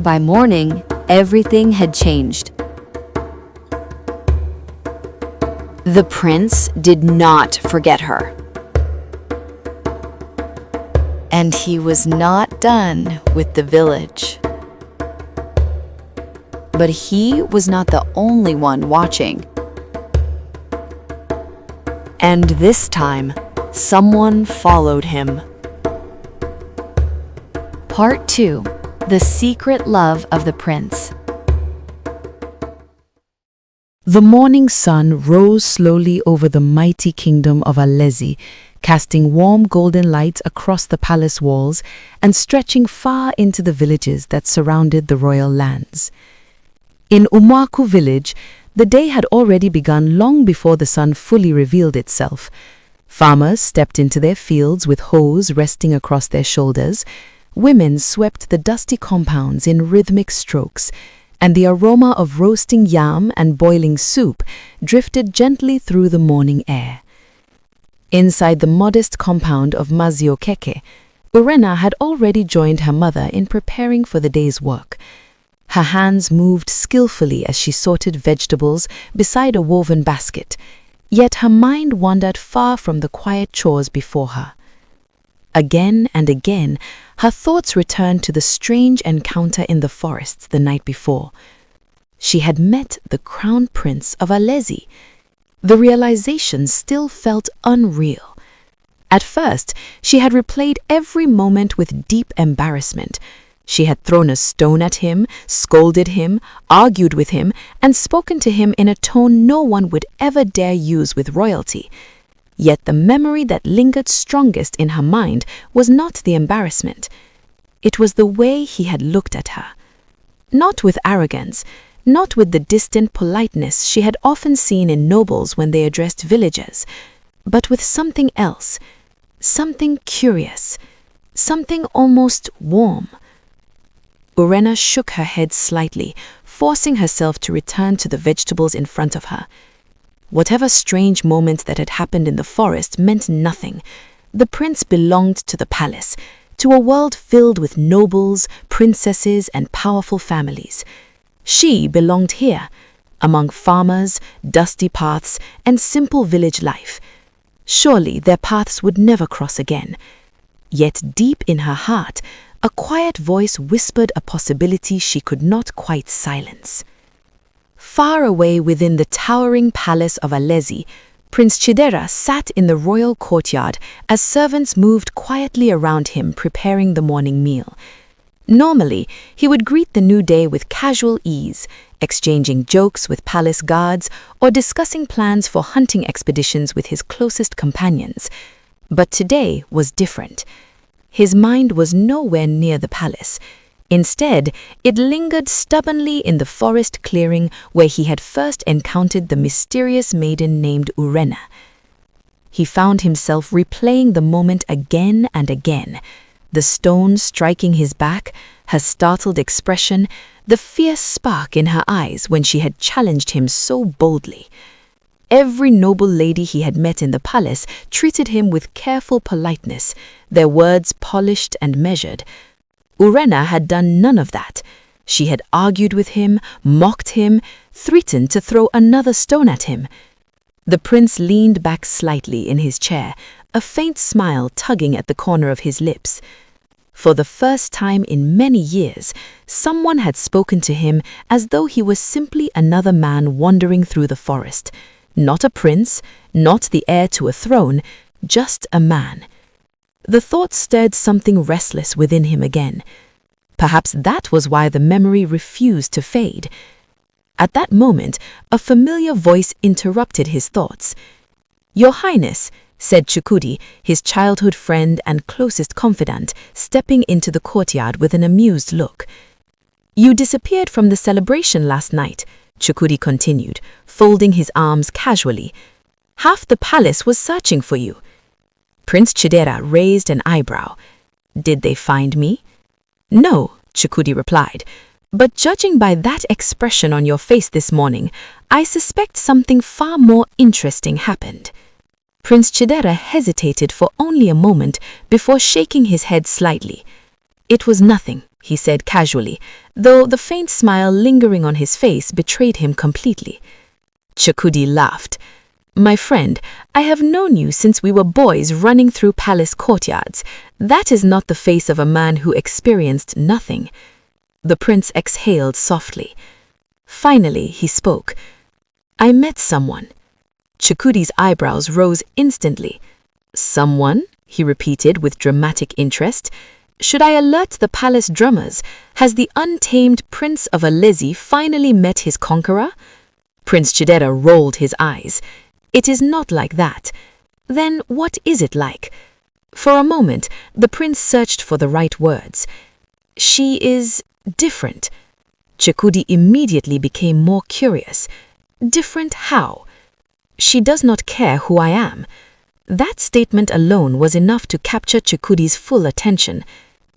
By morning, everything had changed. The prince did not forget her. And he was not done with the village. But he was not the only one watching. And this time, someone followed him. Part 2. The Secret Love of the Prince. The morning sun rose slowly over the mighty kingdom of Alaezi, casting warm golden light across the palace walls and stretching far into the villages that surrounded the royal lands. In Umwaku village, the day had already begun long before the sun fully revealed itself. Farmers stepped into their fields with hoes resting across their shoulders. Women swept the dusty compounds in rhythmic strokes, and the aroma of roasting yam and boiling soup drifted gently through the morning air. Inside the modest compound of Maziokeke, Urena had already joined her mother in preparing for the day's work. Her hands moved skillfully as she sorted vegetables beside a woven basket, yet her mind wandered far from the quiet chores before her. Again and again, her thoughts returned to the strange encounter in the forests the night before. She had met the crown prince of Alaezi. The realization still felt unreal. At first, she had replayed every moment with deep embarrassment. She had thrown a stone at him, scolded him, argued with him, and spoken to him in a tone no one would ever dare use with royalty. Yet the memory that lingered strongest in her mind was not the embarrassment. It was the way he had looked at her. Not with arrogance, not with the distant politeness she had often seen in nobles when they addressed villagers, but with something else, something curious, something almost warm. Urena shook her head slightly, forcing herself to return to the vegetables in front of her. Whatever strange moment that had happened in the forest meant nothing. The prince belonged to the palace, to a world filled with nobles, princesses, and powerful families. She belonged here, among farmers, dusty paths, and simple village life. Surely their paths would never cross again. Yet deep in her heart, a quiet voice whispered a possibility she could not quite silence. Far away within the towering palace of Alaezi, Prince Chidera sat in the royal courtyard as servants moved quietly around him preparing the morning meal. Normally, he would greet the new day with casual ease, exchanging jokes with palace guards or discussing plans for hunting expeditions with his closest companions. But today was different. His mind was nowhere near the palace. Instead, it lingered stubbornly in the forest clearing where he had first encountered the mysterious maiden named Urena. He found himself replaying the moment again and again, the stone striking his back, her startled expression, the fierce spark in her eyes when she had challenged him so boldly. Every noble lady he had met in the palace treated him with careful politeness, their words polished and measured. Urena had done none of that. She had argued with him, mocked him, threatened to throw another stone at him. The prince leaned back slightly in his chair, a faint smile tugging at the corner of his lips. For the first time in many years, someone had spoken to him as though he was simply another man wandering through the forest. Not a prince, not the heir to a throne, just a man. The thought stirred something restless within him again. Perhaps that was why the memory refused to fade. At that moment, a familiar voice interrupted his thoughts. "Your Highness," said Chukudi, his childhood friend and closest confidant, stepping into the courtyard with an amused look. "You disappeared from the celebration last night," Chukudi continued, folding his arms casually. "Half the palace was searching for you." Prince Chidera raised an eyebrow. "Did they find me?" "No," Chukudi replied, "but judging by that expression on your face this morning, I suspect something far more interesting happened." Prince Chidera hesitated for only a moment before shaking his head slightly. "It was nothing," he said casually, though the faint smile lingering on his face betrayed him completely. Chikudi laughed. "My friend, I have known you since we were boys running through palace courtyards. That is not the face of a man who experienced nothing." The prince exhaled softly. Finally, he spoke. "I met someone." Chikudi's eyebrows rose instantly. "Someone?" he repeated with dramatic interest. "Should I alert the palace drummers? Has the untamed Prince of Alaezi finally met his conqueror?" Prince Chidera rolled his eyes. "It is not like that." "Then what is it like?" For a moment, the prince searched for the right words. "She is different." Chikudi immediately became more curious. "Different how?" "She does not care who I am." That statement alone was enough to capture Chikudi's full attention.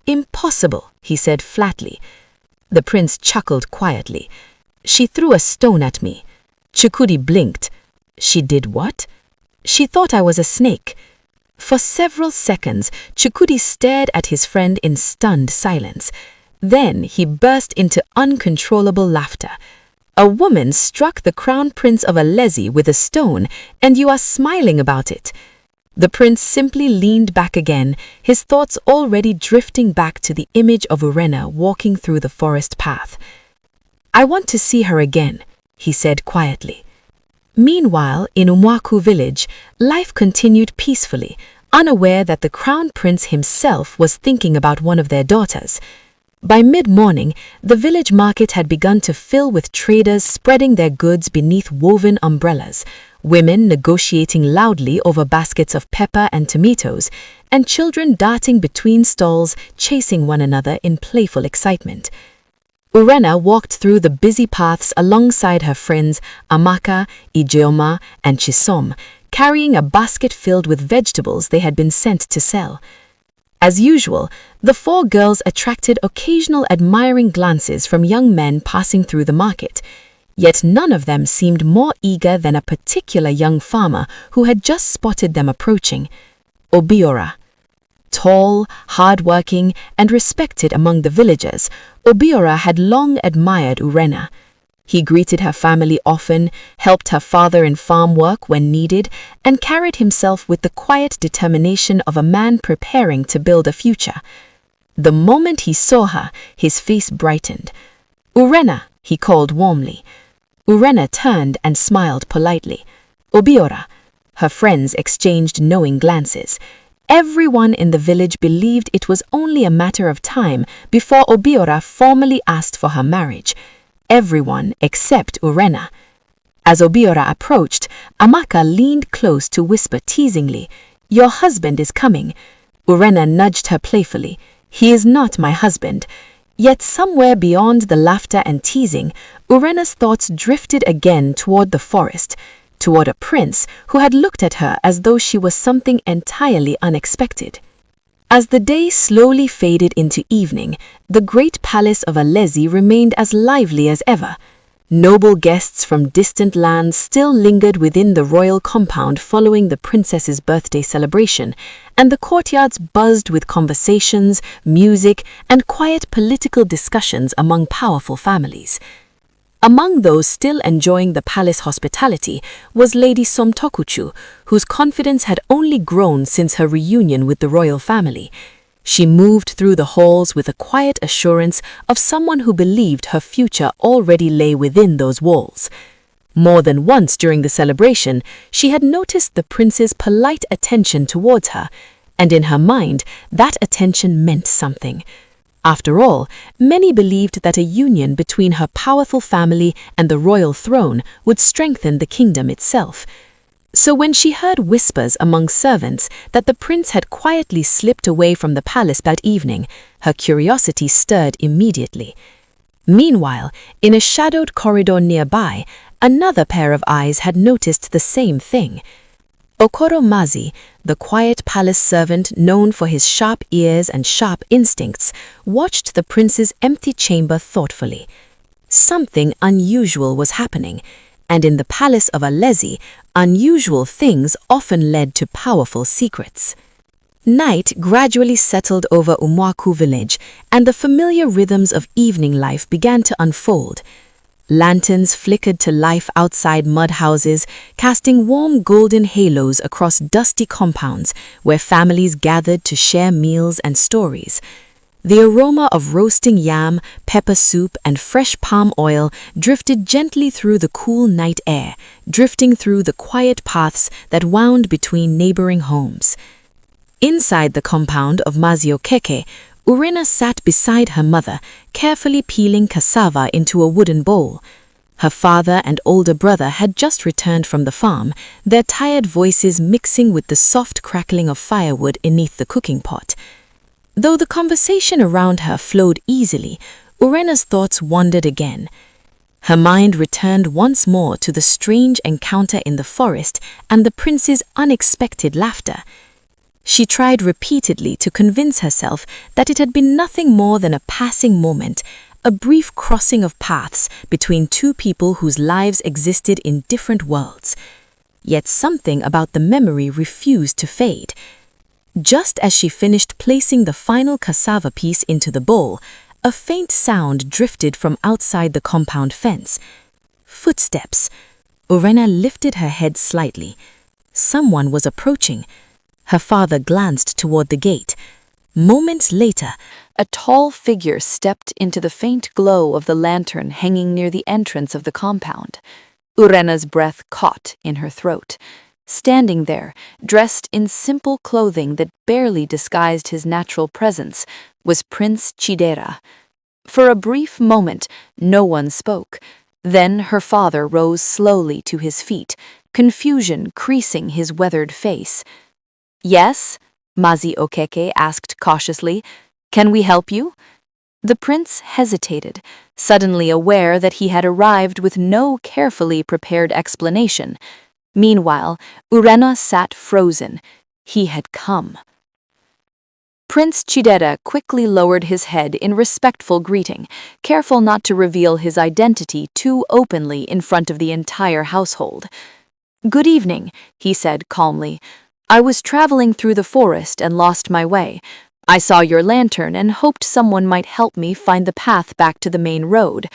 "Impossible," he said flatly. The prince chuckled quietly. "She threw a stone at me." Chikudi blinked. "She did what?" "She thought I was a snake." For several seconds, Chikudi stared at his friend in stunned silence. Then he burst into uncontrollable laughter. "A woman struck the crown prince of Alaezi with a stone, and you are smiling about it." The prince simply leaned back again, his thoughts already drifting back to the image of Urena walking through the forest path. "I want to see her again," he said quietly. Meanwhile, in Umwaku village, life continued peacefully, unaware that the crown prince himself was thinking about one of their daughters. By mid-morning, the village market had begun to fill with traders spreading their goods beneath woven umbrellas, women negotiating loudly over baskets of pepper and tomatoes, and children darting between stalls, chasing one another in playful excitement. Urena walked through the busy paths alongside her friends Amaka, Ijeoma, and Chisom, carrying a basket filled with vegetables they had been sent to sell. As usual, the four girls attracted occasional admiring glances from young men passing through the market, yet none of them seemed more eager than a particular young farmer who had just spotted them approaching, Obiora. Tall, hard-working, and respected among the villagers, Obiora had long admired Urena. He greeted her family often, helped her father in farm work when needed, and carried himself with the quiet determination of a man preparing to build a future. The moment he saw her, his face brightened. "Urena," he called warmly. Urena turned and smiled politely. "Obiora." Her friends exchanged knowing glances. Everyone in the village believed it was only a matter of time before Obiora formally asked for her marriage. Everyone except Urena. As Obiora approached, Amaka leaned close to whisper teasingly, "Your husband is coming." Urena nudged her playfully. "He is not my husband." Yet somewhere beyond the laughter and teasing, Urena's thoughts drifted again toward the forest, toward a prince who had looked at her as though she was something entirely unexpected. As the day slowly faded into evening, the great palace of Alaezi remained as lively as ever. Noble guests from distant lands still lingered within the royal compound following the princess's birthday celebration, and the courtyards buzzed with conversations, music, and quiet political discussions among powerful families. Among those still enjoying the palace hospitality was Lady Somtokuchu, whose confidence had only grown since her reunion with the royal family. She moved through the halls with a quiet assurance of someone who believed her future already lay within those walls. More than once during the celebration, she had noticed the prince's polite attention towards her, and in her mind, that attention meant something. After all, many believed that a union between her powerful family and the royal throne would strengthen the kingdom itself. So when she heard whispers among servants that the prince had quietly slipped away from the palace that evening, her curiosity stirred immediately. Meanwhile, in a shadowed corridor nearby, another pair of eyes had noticed the same thing. Okoro Mazi, the quiet palace servant known for his sharp ears and sharp instincts, watched the prince's empty chamber thoughtfully. Something unusual was happening, and in the palace of Alaezi, unusual things often led to powerful secrets. Night gradually settled over Umwaku village, and the familiar rhythms of evening life began to unfold. Lanterns flickered to life outside mud houses, casting warm golden halos across dusty compounds where families gathered to share meals and stories. The aroma of roasting yam, pepper soup, and fresh palm oil drifted gently through the cool night air, drifting through the quiet paths that wound between neighboring homes. Inside the compound of Maziokeke, Urena sat beside her mother, carefully peeling cassava into a wooden bowl. Her father and older brother had just returned from the farm, their tired voices mixing with the soft crackling of firewood beneath the cooking pot. Though the conversation around her flowed easily, Urena's thoughts wandered again. Her mind returned once more to the strange encounter in the forest and the prince's unexpected laughter. She tried repeatedly to convince herself that it had been nothing more than a passing moment, a brief crossing of paths between two people whose lives existed in different worlds. Yet something about the memory refused to fade. Just as she finished placing the final cassava piece into the bowl, a faint sound drifted from outside the compound fence. Footsteps. Urena lifted her head slightly. Someone was approaching. Her father glanced toward the gate. Moments later, a tall figure stepped into the faint glow of the lantern hanging near the entrance of the compound. Urena's breath caught in her throat. Standing there, dressed in simple clothing that barely disguised his natural presence, was Prince Chidera. For a brief moment, no one spoke. Then her father rose slowly to his feet, confusion creasing his weathered face. "Yes?" Maziokeke asked cautiously. "Can we help you?" The prince hesitated, suddenly aware that he had arrived with no carefully prepared explanation. Meanwhile, Urena sat frozen. He had come. Prince Chidera quickly lowered his head in respectful greeting, careful not to reveal his identity too openly in front of the entire household. "Good evening," he said calmly. "I was traveling through the forest and lost my way. I saw your lantern and hoped someone might help me find the path back to the main road."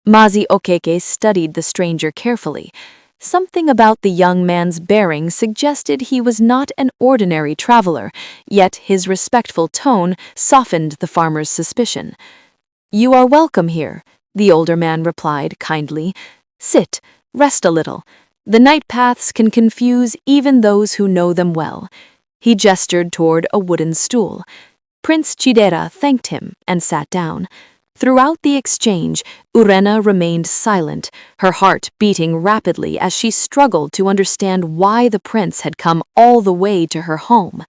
Maziokeke studied the stranger carefully. Something about the young man's bearing suggested he was not an ordinary traveler, yet his respectful tone softened the farmer's suspicion. "You are welcome here," the older man replied kindly. "Sit, rest a little. The night paths can confuse even those who know them well." He gestured toward a wooden stool. Prince Chidera thanked him and sat down. Throughout the exchange, Urena remained silent, her heart beating rapidly as she struggled to understand why the prince had come all the way to her home.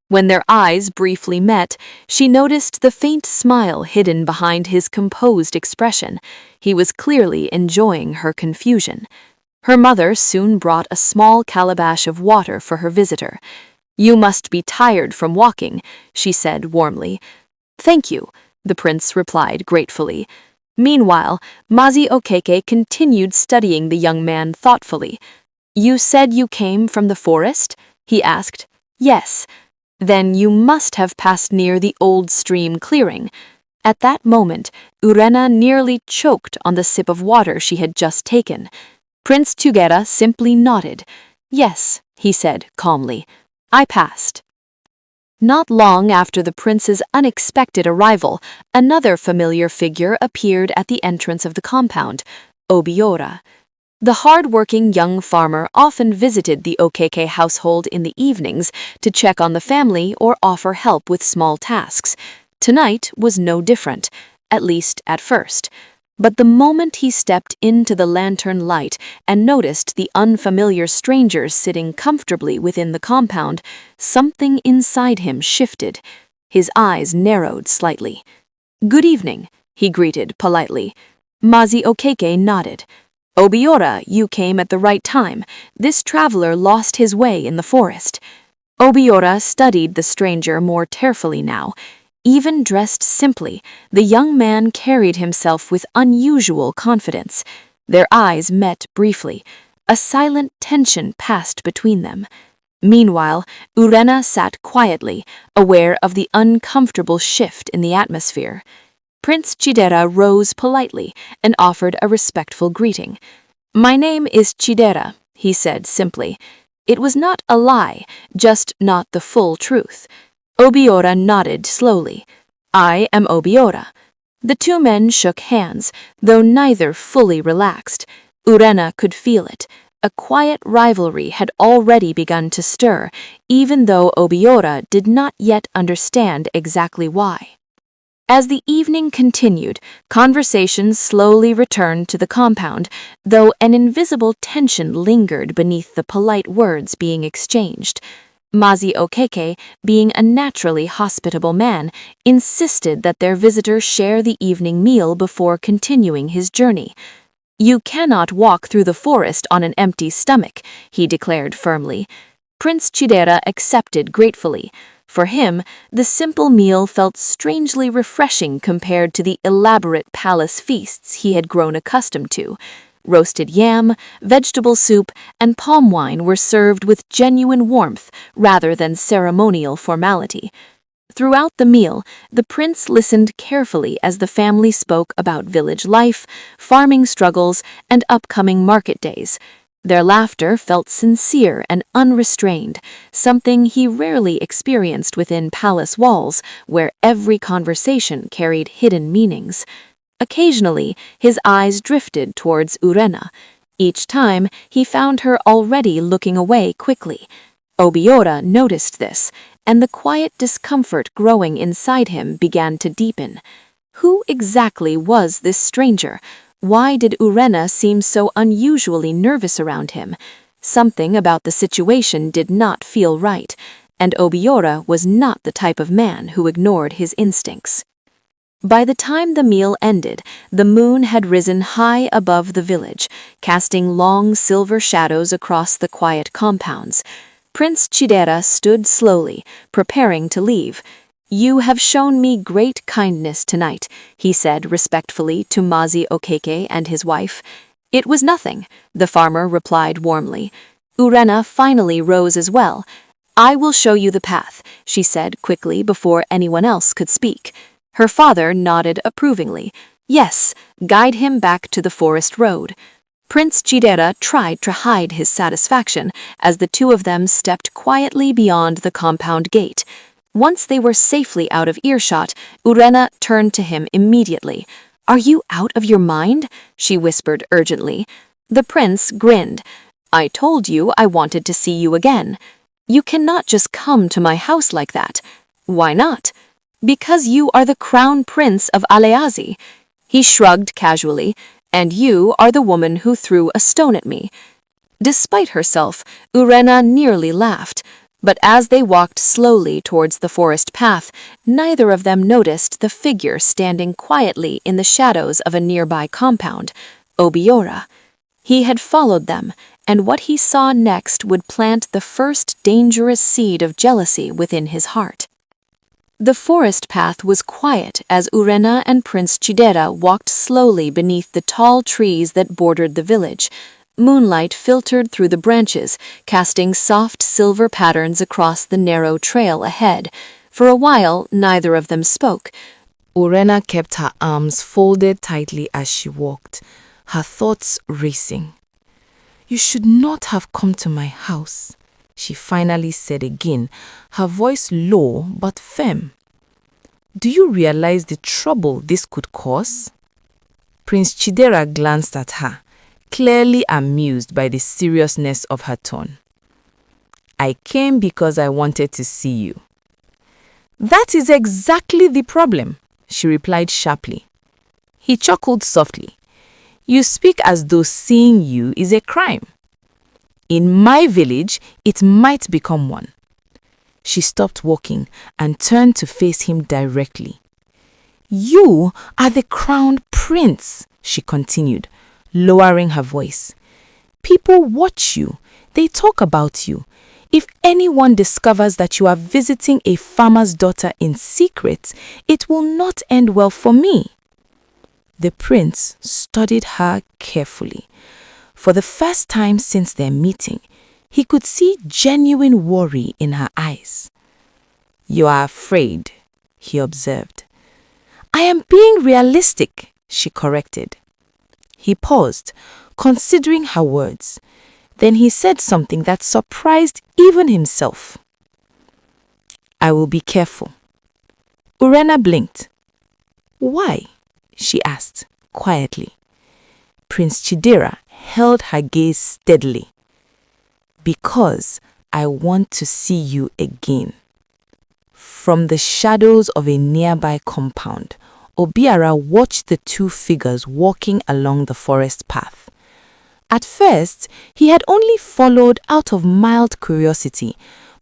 When their eyes briefly met, she noticed the faint smile hidden behind his composed expression. He was clearly enjoying her confusion. Her mother soon brought a small calabash of water for her visitor. "You must be tired from walking," she said warmly. "Thank you," the prince replied gratefully. Meanwhile, Maziokeke continued studying the young man thoughtfully. "You said you came from the forest?" he asked. "Yes." "Then you must have passed near the old stream clearing." At that moment, Urena nearly choked on the sip of water she had just taken. Prince Chidera simply nodded. "Yes," he said calmly. "I passed." Not long after the prince's unexpected arrival, another familiar figure appeared at the entrance of the compound, Obiora. The hard-working young farmer often visited the Okeke household in the evenings to check on the family or offer help with small tasks. Tonight was no different, at least at first. But the moment he stepped into the lantern light and noticed the unfamiliar strangers sitting comfortably within the compound, something inside him shifted. His eyes narrowed slightly. "Good evening," he greeted politely. Maziokeke nodded. "Obiora, you came at the right time. This traveler lost his way in the forest." Obiora studied the stranger more carefully now. Even dressed simply, the young man carried himself with unusual confidence. Their eyes met briefly. A silent tension passed between them. Meanwhile, Urena sat quietly, aware of the uncomfortable shift in the atmosphere. Prince Chidera rose politely and offered a respectful greeting. "My name is Chidera," he said simply. It was not a lie, just not the full truth. Obiora nodded slowly. "I am Obiora." The two men shook hands, though neither fully relaxed. Urena could feel it. A quiet rivalry had already begun to stir, even though Obiora did not yet understand exactly why. As the evening continued, conversations slowly returned to the compound, though an invisible tension lingered beneath the polite words being exchanged. Mazi Okeke, being a naturally hospitable man, insisted that their visitor share the evening meal before continuing his journey. "You cannot walk through the forest on an empty stomach," he declared firmly. Prince Chidera accepted gratefully. For him, the simple meal felt strangely refreshing compared to the elaborate palace feasts he had grown accustomed to. Roasted yam, vegetable soup, and palm wine were served with genuine warmth rather than ceremonial formality. Throughout the meal, the prince listened carefully as the family spoke about village life, farming struggles, and upcoming market days. Their laughter felt sincere and unrestrained, something he rarely experienced within palace walls, where every conversation carried hidden meanings. Occasionally, his eyes drifted towards Urena. Each time, he found her already looking away quickly. Obiora noticed this, and the quiet discomfort growing inside him began to deepen. Who exactly was this stranger? Why did Urena seem so unusually nervous around him? Something about the situation did not feel right, and Obiora was not the type of man who ignored his instincts. By the time the meal ended, the moon had risen high above the village, casting long silver shadows across the quiet compounds. Prince Chidera stood slowly, preparing to leave. "You have shown me great kindness tonight," he said respectfully to Mazi Okeke and his wife. "It was nothing," the farmer replied warmly. Urena finally rose as well. "I will show you the path," she said quickly before anyone else could speak. Her father nodded approvingly. "Yes, guide him back to the forest road." Prince Chidera tried to hide his satisfaction as the two of them stepped quietly beyond the compound gate. Once they were safely out of earshot, Urena turned to him immediately. "Are you out of your mind?" she whispered urgently. The prince grinned. "I told you I wanted to see you again. You cannot just come to my house like that." "Why not?" "Because you are the crown prince of Alaezi." He shrugged casually. "And you are the woman who threw a stone at me." Despite herself, Urena nearly laughed. But as they walked slowly towards the forest path, neither of them noticed the figure standing quietly in the shadows of a nearby compound, Obiora. He had followed them, and what he saw next would plant the first dangerous seed of jealousy within his heart. The forest path was quiet as Urena and Prince Chidera walked slowly beneath the tall trees that bordered the village. Moonlight filtered through the branches, casting soft silver patterns across the narrow trail ahead. For a while, neither of them spoke. Urena kept her arms folded tightly as she walked, her thoughts racing. "You should not have come to my house," she finally said again, her voice low but firm. "Do you realize the trouble this could cause?" Prince Chidera glanced at her, clearly amused by the seriousness of her tone. "I came because I wanted to see you." "That is exactly the problem," she replied sharply. He chuckled softly. "You speak as though seeing you is a crime. In my village, it might become one." She stopped walking and turned to face him directly. "You are the crowned prince," she continued, lowering her voice. "People watch you. They talk about you. If anyone discovers that you are visiting a farmer's daughter in secret, it will not end well for me." The prince studied her carefully. For the first time since their meeting, He could see genuine worry in her eyes. "You are afraid," he observed. "I am being realistic," she corrected. He paused, considering her words. Then he said something that surprised even himself. "I will be careful." Urena blinked. "Why?" she asked, quietly. Prince Chidera held her gaze steadily. "Because I want to see you again." From the shadows of a nearby compound, Obiara watched the two figures walking along the forest path. At first, he had only followed out of mild curiosity,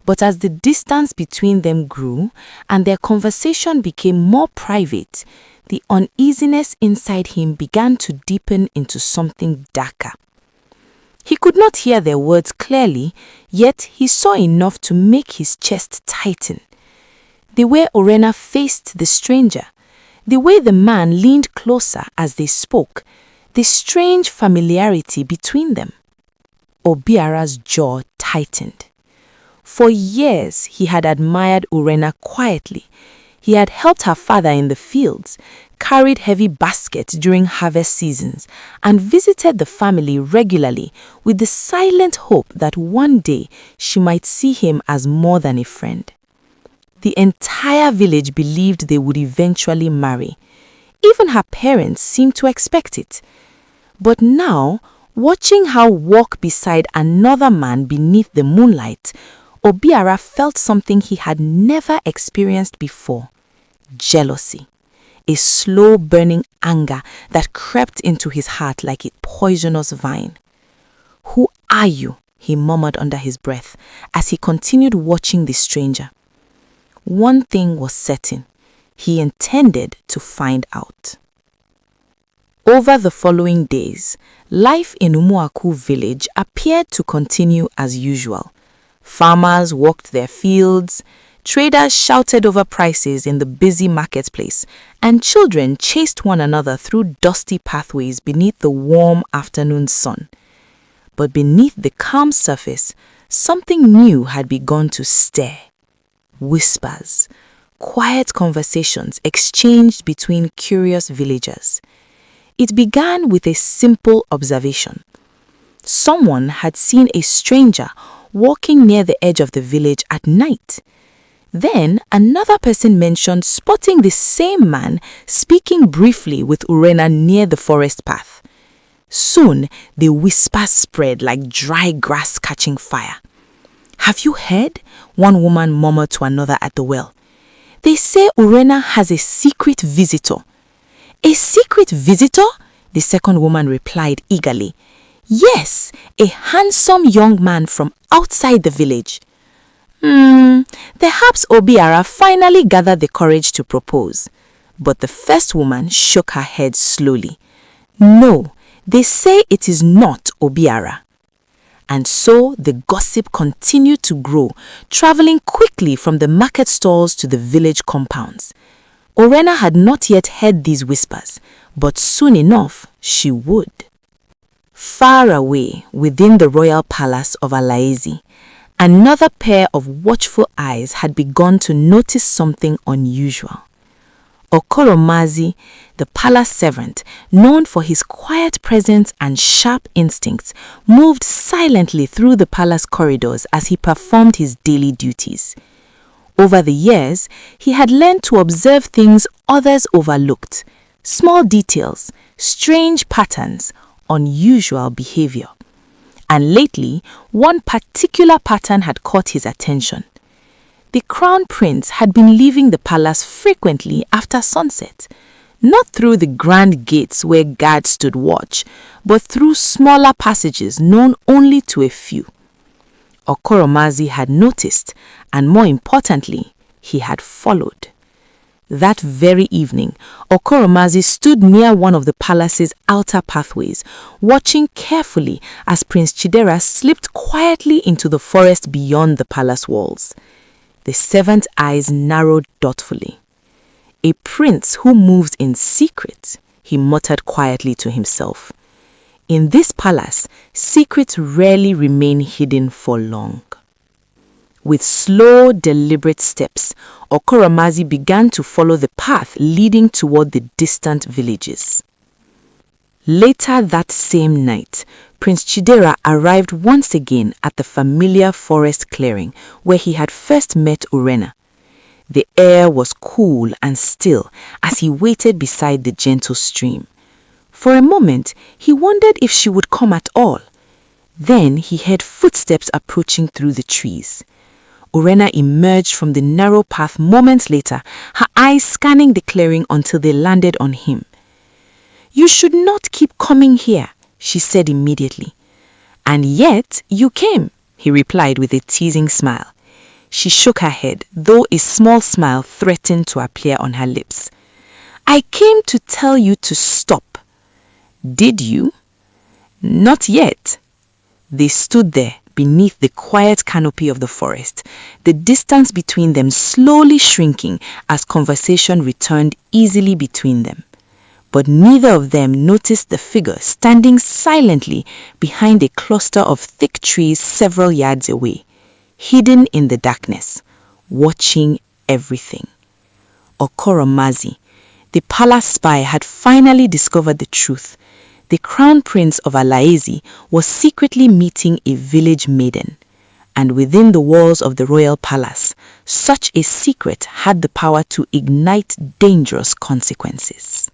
but as the distance between them grew and their conversation became more private, the uneasiness inside him began to deepen into something darker. He could not hear their words clearly, yet he saw enough to make his chest tighten. The way Urena faced the stranger, the way the man leaned closer as they spoke, the strange familiarity between them. Obiara's jaw tightened. For years he had admired Urena quietly. He had helped her father in the fields, carried heavy baskets during harvest seasons, and visited the family regularly with the silent hope that one day she might see him as more than a friend. The entire village believed they would eventually marry. Even her parents seemed to expect it. But now, watching her walk beside another man beneath the moonlight, Obiara felt something he had never experienced before: jealousy. A slow burning anger that crept into his heart like a poisonous vine. "Who are you?" he murmured under his breath as he continued watching the stranger. One thing was certain: he intended to find out. Over the following days, life in Umuaku village appeared to continue as usual. Farmers walked their fields, traders shouted over prices in the busy marketplace, and children chased one another through dusty pathways beneath the warm afternoon sun. But beneath the calm surface, something new had begun to stir. Whispers, quiet conversations exchanged between curious villagers. It began with a simple observation. Someone had seen a stranger walking near the edge of the village at night. Then another person mentioned spotting the same man speaking briefly with Urena near the forest path. Soon the whispers spread like dry grass catching fire. "Have you heard?" one woman murmured to another at the well. "They say Urena has a secret visitor." "A secret visitor?" the second woman replied eagerly. "Yes, a handsome young man from outside the village." Perhaps Obiara finally gathered the courage to propose. But the first woman shook her head slowly. "No, they say it is not Obiara." And so the gossip continued to grow, traveling quickly from the market stalls to the village compounds. Urena had not yet heard these whispers, but soon enough she would. Far away within the royal palace of Alaezi, another pair of watchful eyes had begun to notice something unusual. Okoromazi, the palace servant, known for his quiet presence and sharp instincts, moved silently through the palace corridors as he performed his daily duties. Over the years, he had learned to observe things others overlooked: small details, strange patterns, unusual behavior. And lately, one particular pattern had caught his attention. The crown prince had been leaving the palace frequently after sunset, not through the grand gates where guards stood watch, but through smaller passages known only to a few. Okoromazi had noticed, and more importantly, he had followed. That very evening, Okoromazi stood near one of the palace's outer pathways, watching carefully as Prince Chidera slipped quietly into the forest beyond the palace walls. The servant's eyes narrowed thoughtfully. "A prince who moves in secret," he muttered quietly to himself. In this palace, secrets rarely remain hidden for long. With slow, deliberate steps, Okoramazi began to follow the path leading toward the distant villages. Later that same night, Prince Chidera arrived once again at the familiar forest clearing where he had first met Urena. The air was cool and still as he waited beside the gentle stream. For a moment, he wondered if she would come at all. Then he heard footsteps approaching through the trees. Urena emerged from the narrow path moments later, her eyes scanning the clearing until they landed on him. "You should not keep coming here," she said immediately. "And yet you came," he replied with a teasing smile. She shook her head, though a small smile threatened to appear on her lips. "I came to tell you to stop." "Did you?" "Not yet." They stood there beneath the quiet canopy of the forest, the distance between them slowly shrinking as conversation returned easily between them. But neither of them noticed the figure standing silently behind a cluster of thick trees several yards away, hidden in the darkness, watching everything. Okoramazi, the palace spy, had finally discovered the truth. The crown prince of Alaezi was secretly meeting a village maiden, and within the walls of the royal palace, such a secret had the power to ignite dangerous consequences.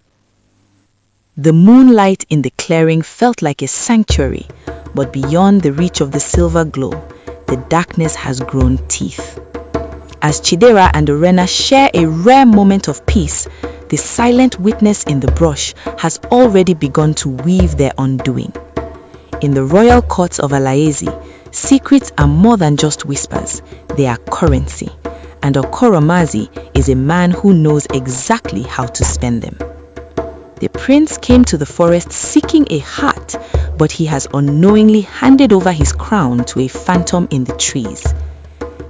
The moonlight in the clearing felt like a sanctuary, but beyond the reach of the silver glow, the darkness has grown teeth. As Chidera and Urena share a rare moment of peace, the silent witness in the brush has already begun to weave their undoing. In the royal courts of Alaezi, secrets are more than just whispers, they are currency, and Okoramazi is a man who knows exactly how to spend them. The prince came to the forest seeking a heart, but he has unknowingly handed over his crown to a phantom in the trees.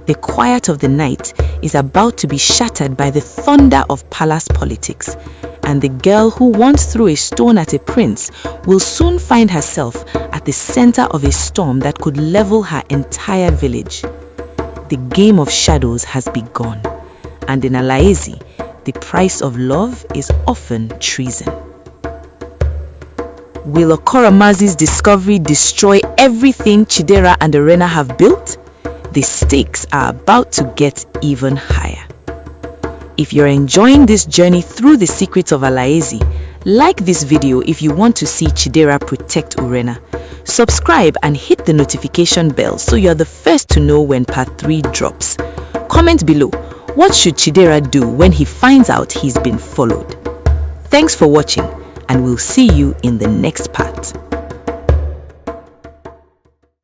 The quiet of the night is about to be shattered by the thunder of palace politics, and the girl who once threw a stone at a prince will soon find herself at the center of a storm that could level her entire village. The game of shadows has begun, and in Alaezi, the price of love is often treason. Will Okoramazi's discovery destroy everything Chidera and Urena have built? The stakes are about to get even higher. If you're enjoying this journey through the secrets of Alaezi, like this video if you want to see Chidera protect Urena. Subscribe and hit the notification bell so you're the first to know when part 3 drops. Comment below, what should Chidera do when he finds out he's been followed? Thanks for watching, and we'll see you in the next part.